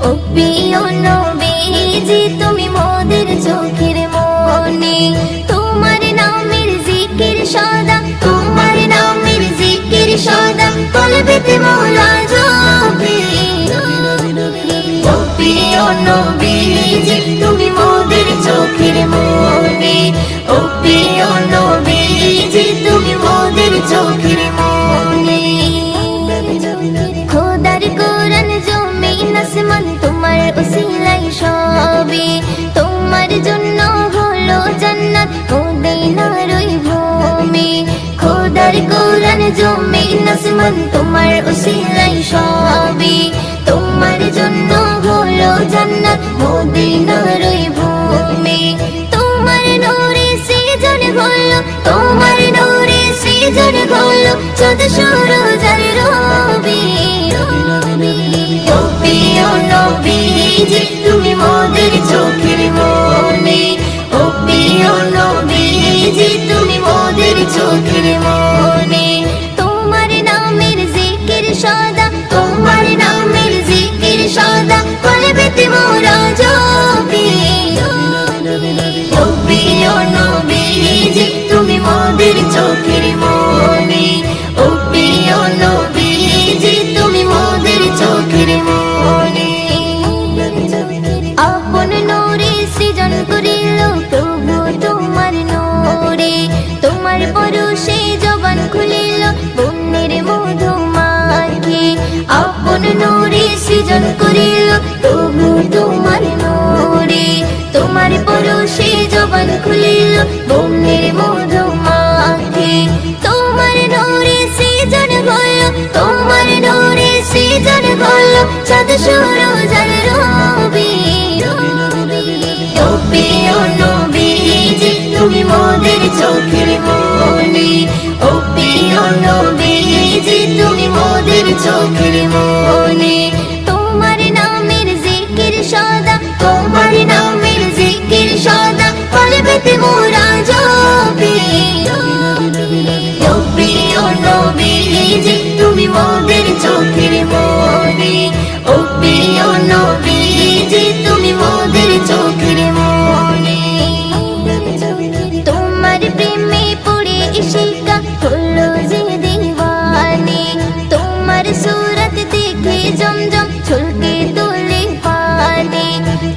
ও প্রিয় নবীজি তুমি মোদের চোখের মনি, তোমার নামের জিকির সদা, তোমার নামের জিকির সদা কলবেতে মওলা জপে। ও প্রিয় নবীজি তুমি মোদের চোখের মনি, ও প্রিয় নবীজি তুমি মোদের চোখের মনি। খোদার কোরআন জমিন আসমান তোমার উসিলাই সবে, তোমার জন্য হলো জান্নাত মদিনার ওই ভূমি। খোদার কোরআন জমিন আসমান তোমার উসিলাই সবে, তোমার জন্য হলো জান্নাত মদিনার ওই ভূমি। তোমার নূরে সৃজন হলো, তোমার নূরে সৃজন হলো চাঁদ সূরজ আর রবি। ও প্রিয় নবীজি তুমি মোদের চোখের মনি, ও প্রিয় নবীজি তুমি মোদের চোখের মনি। তোমার নামের জিকির সদা, তোমার নামের জিকির সদা কলবেতে মোরা জপি। ও প্রিয় নবীজি তুমি মোদের চোখের মনি, ও প্রিয় নবীজি তুমি মোদের চোখের মনি। আপন নূরে সৃজন করিল প্রভু তোমার নূরে, তোমার পরশে জবান খুলিল বন্যের মধু মাখে। আপন নূরে সৃজন করিল প্রভু তোমার নূরে, তোমার পরশে জবান খুলিল বন্যের মধু মাখে। তোমার নূরে সৃজন হলো, তোমার নূরে সৃজন হলো চাঁদ সূরজ আর রবি। ও প্রিয় নবীজি তুমি মোদের চোখের মনি, ও প্রিয় নবীজি তুমি মোদের চোখের মনি। তোমার নামের জিকির সদা, তোমার নামের জিকির সদা কলবেতে মোরা জপি। ও প্রিয় নবীজি তুমি মোদের চোখের মনি, ও প্রিয় নবীজি তুমি মোদের চোখের মনি। তোমার প্রেমে পড়ে ইশিকা হলো যে দিওয়ানি, তোমার সুরত দেখে জমজম ছলকে তোলে পানি।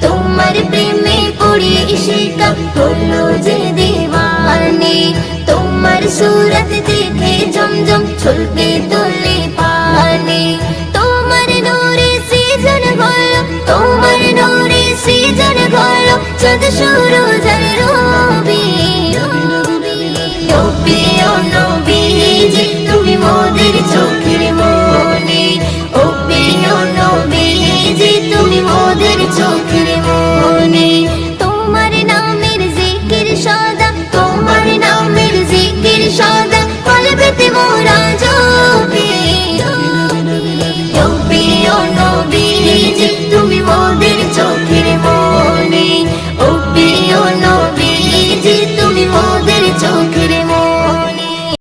তোমার প্রেমে পড়ে ইশিকা হলো যে দিওয়ানি, তোমার সুরত দেখে জমজম ছলকে তোলে পানি। তোমার নূরে সৃজন হলো, তোমার নূরে সৃজন হলো চাঁদ সূরজ